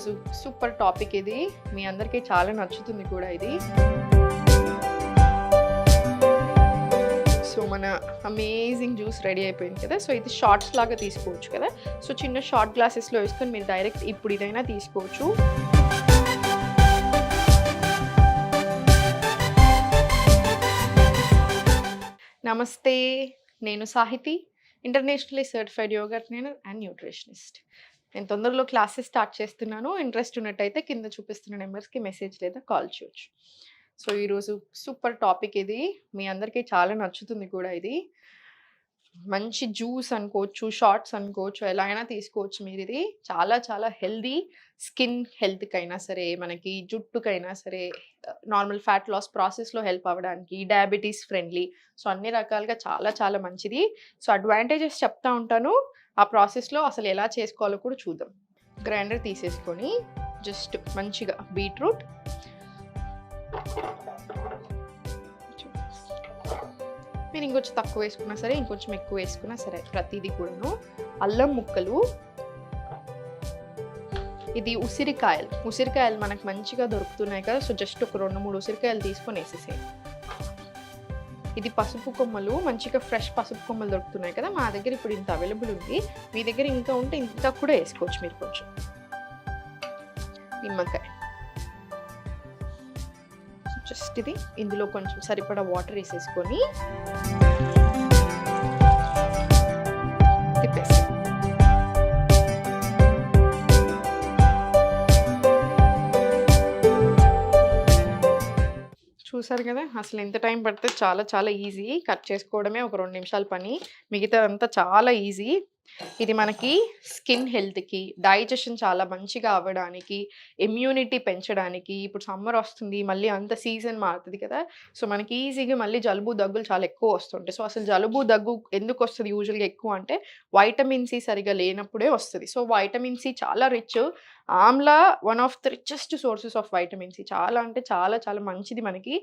ఈరోజు super topic ఇది. మీ అందరికీ చాలా నచ్చుతుంది కూడా ఇది. సో మన అమేజింగ్ జ్యూస్ రెడీ అయిపోయింది కదా. సో ఇది షార్ట్స్ లాగా తీసుకోవచ్చు కదా. సో చిన్న షార్ట్ గ్లాసెస్లో వేసుకొని మీరు డైరెక్ట్ ఇప్పుడు ఇదైనా తీసుకోవచ్చు. నమస్తే, నేను Sahithi, internationally certified yoga trainer and nutritionist. నేను తొందరలో క్లాసెస్ స్టార్ట్ చేస్తున్నాను. ఇంట్రెస్ట్ ఉన్నట్టయితే కింద చూపిస్తున్న నెంబర్స్కి మెసేజ్ లేదా కాల్ చేయొచ్చు. సో ఈరోజు సూపర్ టాపిక్ ఇది. మీ అందరికీ చాలా నచ్చుతుంది కూడా ఇది. మంచి జ్యూస్ అనుకోవచ్చు, షార్ట్స్ అనుకోవచ్చు, ఎలా అయినా తీసుకోవచ్చు మీరు. ఇది చాలా చాలా హెల్దీ. స్కిన్ హెల్త్కైనా సరే, మనకి జుట్టుకైనా సరే, నార్మల్ ఫ్యాట్ లాస్ ప్రాసెస్లో హెల్ప్ అవ్వడానికి, డయాబెటీస్ ఫ్రెండ్లీ. సో అన్ని రకాలుగా చాలా చాలా మంచిది. సో అడ్వాంటేజెస్ చెప్తా ఉంటాను. ఆ ప్రాసెస్లో అసలు ఎలా చేసుకోవాలో కూడా చూద్దాం. గ్రైండర్ తీసేసుకొని జస్ట్ మంచిగా బీట్రూట్, మీరు ఇంకొంచెం తక్కువ వేసుకున్నా సరే, ఇంకొంచెం ఎక్కువ వేసుకున్నా సరే, ప్రతిదీ కూడాను. అల్లం ముక్కలు, ఇది ఉసిరికాయలు మనకు మంచిగా దొరుకుతున్నాయి కదా. సో జస్ట్ ఒక 2-3 ఉసిరికాయలు తీసుకొని వేసేసేయండి. ఇది పసుపు కొమ్మలు, మంచిగా ఫ్రెష్ పసుపు కొమ్మలు దొరుకుతున్నాయి కదా. మా దగ్గర ఇప్పుడు ఇంత అవైలబుల్ ఉంది. మీ దగ్గర ఇంకా ఉంటే ఇంకా కూడా వేసుకోవచ్చు మీరు. కొంచెం నిమ్మకాయ, జస్ట్ ఇది ఇందులో కొంచెం సరిపడా వాటర్ వేసేసుకొని తిప్పేసి, చూసారు కదా. అసలు ఎంత టైం పడితే చాలా చాలా ఈజీ. కట్ చేసుకోవడమే ఒక 2 నిమిషాల పని, మిగతా అంతా చాలా ఈజీ. ఇది మనకి స్కిన్ హెల్త్కి, డైజెషన్ చాలా మంచిగా అవ్వడానికి, ఇమ్యూనిటీ పెంచడానికి. ఇప్పుడు సమ్మర్ వస్తుంది, మళ్ళీ అంత సీజన్ మారుతుంది కదా. సో మనకి ఈజీగా మళ్ళీ జలుబు దగ్గులు చాలా ఎక్కువ వస్తుంటాయి. సో అసలు జలుబు దగ్గు ఎందుకు వస్తుంది యూజువల్గా ఎక్కువ అంటే, వైటమిన్ సి సరిగా లేనప్పుడే వస్తుంది. సో వైటమిన్ సి చాలా rich. Amla one of the richest sources of vitamin C. చాలా అంటే చాలా చాలా మంచిది మనకి.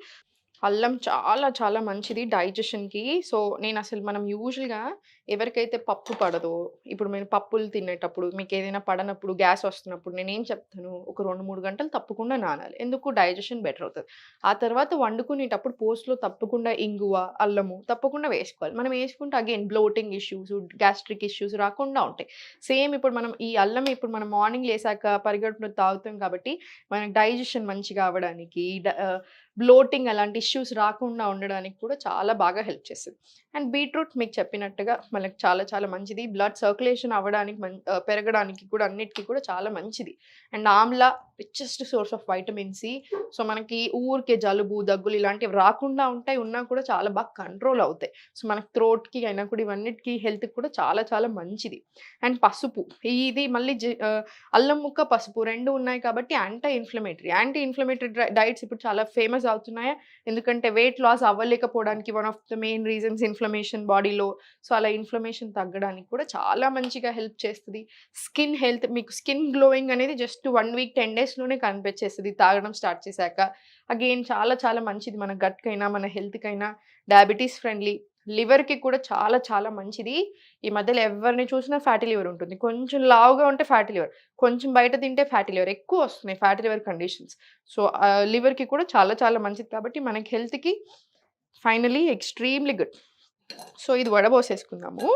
అల్లం చాలా చాలా మంచిది డైజెషన్కి. సో నేను అసలు మనం యూజువల్గా ఎవరికైతే పప్పు పడదో, ఇప్పుడు మీరు పప్పులు తినేటప్పుడు మీకు ఏదైనా పడనప్పుడు, గ్యాస్ వస్తున్నప్పుడు నేనేం చెప్తాను, ఒక 2-3 గంటలు తప్పకుండా నానాలి. ఎందుకు? డైజెషన్ బెటర్ అవుతుంది. ఆ తర్వాత వండుకునేటప్పుడు పోస్ట్లో తప్పకుండా ఇంగువ, అల్లము తప్పకుండా వేసుకోవాలి. మనం వేసుకుంటే again bloating issues, gastric issues రాకుండా ఉంటాయి. సేమ్ ఇప్పుడు మనం ఈ అల్లం ఇప్పుడు మనం మార్నింగ్ లేసాక పరిగెడుపున తాగుతాం కాబట్టి మనకి డైజెషన్ మంచిగా అవ్వడానికి, బ్లోటింగ్ అలాంటి ఇష్యూస్ రాకుండా ఉండడానికి కూడా చాలా బాగా హెల్ప్ చేస్తుంది. అండ్ బీట్రూట్ మీకు చెప్పినట్టుగా మనకి చాలా చాలా మంచిది. బ్లడ్ సర్క్యులేషన్ అవ్వడానికి, పెరగడానికి కూడా, అన్నిటికీ కూడా చాలా మంచిది. And amla richest source of vitamin C. So మనకి ఊరికే జలుబు దగ్గులు ఇలాంటివి రాకుండా ఉంటాయి. ఉన్నా కూడా చాలా బాగా కంట్రోల్ అవుతాయి. సో మనకి థ్రోట్కి అయినా కూడా ఇవన్నిటికీ హెల్త్కి కూడా చాలా చాలా మంచిది. అండ్ పసుపు, ఇది మళ్ళీ అల్లం ముక్క, పసుపు 2 ఉన్నాయి కాబట్టి యాంటీ ఇన్ఫ్లమేటరీ డైట్స్ ఇప్పుడు చాలా ఫేమస్ అవుతున్నాయా. ఎందుకంటే వెయిట్ లాస్ అవ్వలేకపోవడానికి one of the main reasons inflammation బాడీలో. సో అలా ఇన్ఫ్లమేషన్ తగ్గడానికి కూడా చాలా మంచిగా హెల్ప్ చేస్తుంది. స్కిన్ హెల్త్, మీకు స్కిన్ గ్లోయింగ్ అనేది జస్ట్ 1 వీక్ 10 డేస్లోనే కనిపించేస్తుంది తాగడం స్టార్ట్ చేశాక. అగైన్ చాలా చాలా మంచిది మన గట్కైనా, మన హెల్త్కైనా. డయాబెటీస్ ఫ్రెండ్లీ, లివర్కి కూడా చాలా చాలా మంచిది. ఈ మధ్యలో ఎవరిని చూసినా ఫ్యాటీ లివర్ ఉంటుంది. కొంచెం లావుగా ఉంటే ఫ్యాటీ లివర్, కొంచెం బయట తింటే ఫ్యాటీ లివర్, ఎక్కువ వస్తున్నాయి ఫ్యాటీ లివర్ కండిషన్స్. సో లివర్కి కూడా చాలా చాలా మంచిది కాబట్టి మనకి హెల్త్కి ఫైనలీ ఎక్స్ట్రీమ్లీ గుడ్. సో ఇది వడబోసేసుకుందాము.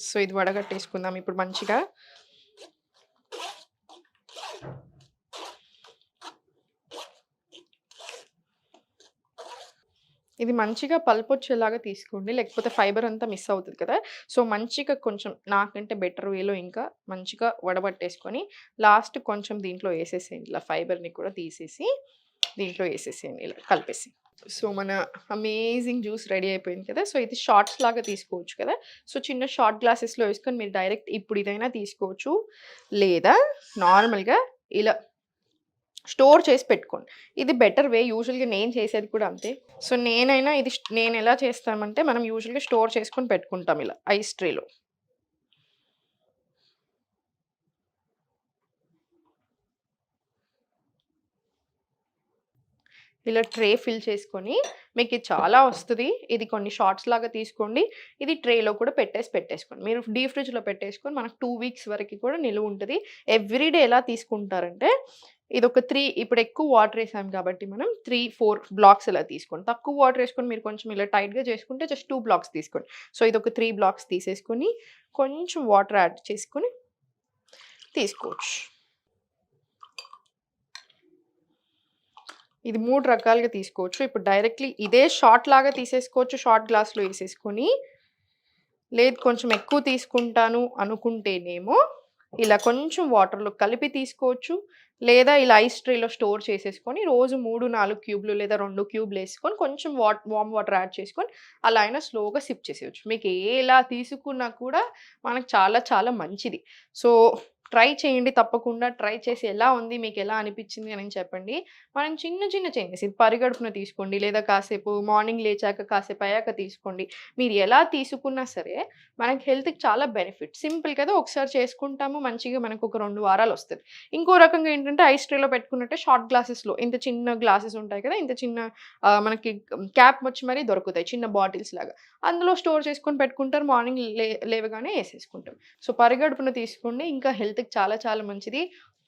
సో ఇది వడగట్టేసుకుందాం ఇప్పుడు మంచిగా. ఇది మంచిగా పల్పొచ్చేలాగా తీసుకోండి, లేకపోతే ఫైబర్ అంతా మిస్ అవుతుంది కదా. సో మంచిగా కొంచెం నాకంటే బెటర్ వేలో ఇంకా మంచిగా వడబట్టేసుకొని లాస్ట్ కొంచెం దీంట్లో వేసేసేయండి. ఇలా ఫైబర్ని కూడా తీసేసి దీంట్లో వేసేసేయండి, ఇలా కలిపేసి. సో మన అమేజింగ్ జ్యూస్ రెడీ అయిపోయింది కదా. సో ఇది షార్ట్స్ లాగా తీసుకోవచ్చు కదా. సో చిన్న షార్ట్ గ్లాసెస్లో వేసుకొని మీరు డైరెక్ట్ ఇప్పుడు ఇదైనా తీసుకోవచ్చు, లేదా నార్మల్గా ఇలా స్టోర్ చేసి పెట్టుకోండి. ఇది బెటర్ వే. యూజువల్గా నేను చేసేది కూడా అంతే. సో నేను ఎలా చేస్తామంటే, మనం యూజువల్గా స్టోర్ చేసుకొని పెట్టుకుంటాం ఇలా ఐస్ ట్రేలో. ఇలా ట్రే ఫిల్ చేసుకొని మీకు ఇది చాలా వస్తది. ఇది కొన్ని షార్ట్స్ లాగా తీసుకోండి. ఇది ట్రేలో కూడా పెట్టేసుకోండి. మీరు డీప్ ఫ్రిడ్జ్‌లో పెట్టేసుకొని మనకు 2 వీక్స్ వరకి కూడా నిలువ ఉంటది. ఎవ్రీ డే ఎలా తీసుకుంటారంటే ఇదొక 3 ఇప్పుడు ఎక్కువ వాటర్ ఏసాం కాబట్టి మనం 3, 4 బ్లాక్స్ ఇలా తీసుకోండి. తక్కువ వాటర్ ఏసుకొని మీరు కొంచెం ఇలా టైట్‌గా చేసుకుంటే జస్ట్ 2 బ్లాక్స్ తీసుకోండి. సో ఇదొక 3 బ్లాక్స్ తీసేసుకొని కొంచెం వాటర్ యాడ్ చేసుకొని తీసుకోవచ్చు. ఇది 3 రకాలుగా తీసుకోవచ్చు. ఇప్పుడు డైరెక్ట్‌లీ ఇదే షాట్ లాగా తీసేసుకోవచ్చు. షాట్ గ్లాస్‌లో ఏసేసుకొని, లేదు కొంచెం ఎక్కువ తీసుకుంటాను అనుకుంటేనేమో, ఇలా కొంచెం వాటర్‌లో కలిపి తీసుకోవచ్చు. లేదా ఇలా ఐస్ ట్రేలో స్టోర్ చేసేసుకొని, రోజు 3, 4 క్యూబ్‌లు లేదా 2 క్యూబ్‌లేసుకొని కొంచెం వార్మ్ వాటర్ యాడ్ చేసుకొని, అలా అయినా స్లోగా సిప్ చేసేయొచ్చు. మీకు ఎలా తీసుకున్నా కూడా మనకు చాలా చాలా మంచిది. సో ట్రై చేయండి తప్పకుండా. ట్రై చేసి ఎలా ఉంది? మీకెలా అనిపిచ్చింది అని చెప్పండి. మనం చిన్న చిన్న చేంజెస్ ఇది పరిగడుపున తీసుకోండి. లేదా కాసేపు మార్నింగ్ లేచాక కాసేపు అయ్యాక తీసుకోండి. మీరు ఎలా తీసుకున్నా సరే మనకి హెల్త్‌కి చాలా బెనిఫిట్. సింపుల్ కదా! ఒకసారి చేసుకుంటాము మంచిగా మనకు ఒక 2 వారాలొస్తది. ఇంకో రకంగా ఏంటంటే ఐస్ ట్రేలో పెట్టుకున్నట్టే షార్ట్ గ్లాసెస్‌లో ఇంత చిన్న గ్లాసెస్ ఉంటాయి కదా! ఇంత చిన్న మనకి క్యాప్ వచ్చి మరీ దొరుకుతాయి. చిన్న బాటిల్స్ లాగా. అందులో స్టోర్ చేసుకొని పెట్టుకుంటారు. మార్నింగ్ లేవగానే ఏసేసుకుంటాం. సో పరిగడుపున తీసుకోండి. ఇంకా హెల్త్‌కి చాలా చాలా మంచిది.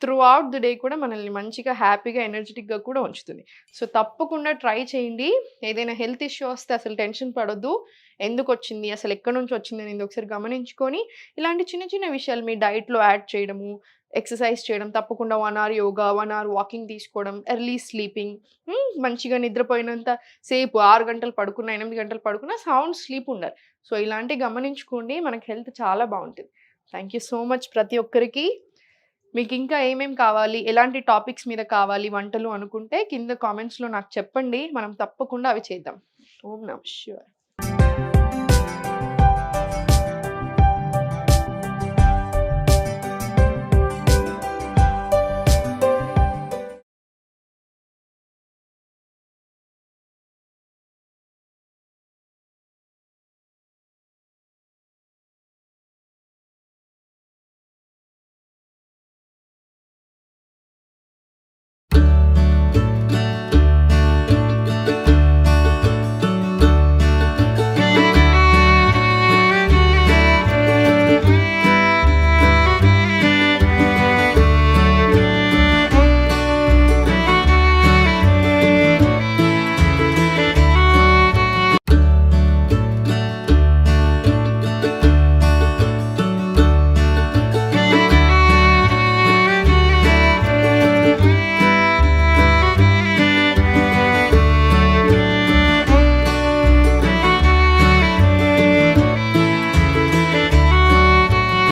త్రూ ఔట్ ది డే కూడా మనల్ని మంచిగా హ్యాపీగా, ఎనర్జిటిక్‌గా కూడా ఉంచుతుంది. సో తప్పకుండా ట్రై చేయండి. ఏదైనా హెల్త్ ఇష్యూ వస్తే అసలు టెన్షన్ పడొద్దు. ఎందుకొచ్చింది? అసలు ఎక్కడి నుంచి వచ్చిందనేది ఒకసారి గమనించుకొని, ఇలాంటి చిన్న చిన్న విషయాలు మీ డైట్‌లో యాడ్ చేయడము, ఎక్సర్సైజ్ చేయడం, తప్పకుండా 1 అవర్ యోగా, 1 అవర్ వాకింగ్ తీసుకోవడం, ఎర్లీ స్లీపింగ్ మంచిగా నిద్రపోయినంత సేపు 6 గంటలు పడుకున్నా, 8 గంటలు పడుకున్నా సౌండ్ స్లీప్ ఉండాలి. సో ఇలాంటివి గమనించుకోండి. మనకి హెల్త్ చాలా బావుంటది. థాంక్ యూ సో మచ్ ప్రతి ఒక్కరికి. మీకింకా ఏమేం కావాలి? ఎలాంటి టాపిక్స్ మీద కావాలి వంటలు అనుకుంటే కింద కామెంట్స్‌లో నాకు చెప్పండి. మనం తప్పకుండా అవి చేద్దాం. ఓం నమః శివాయ.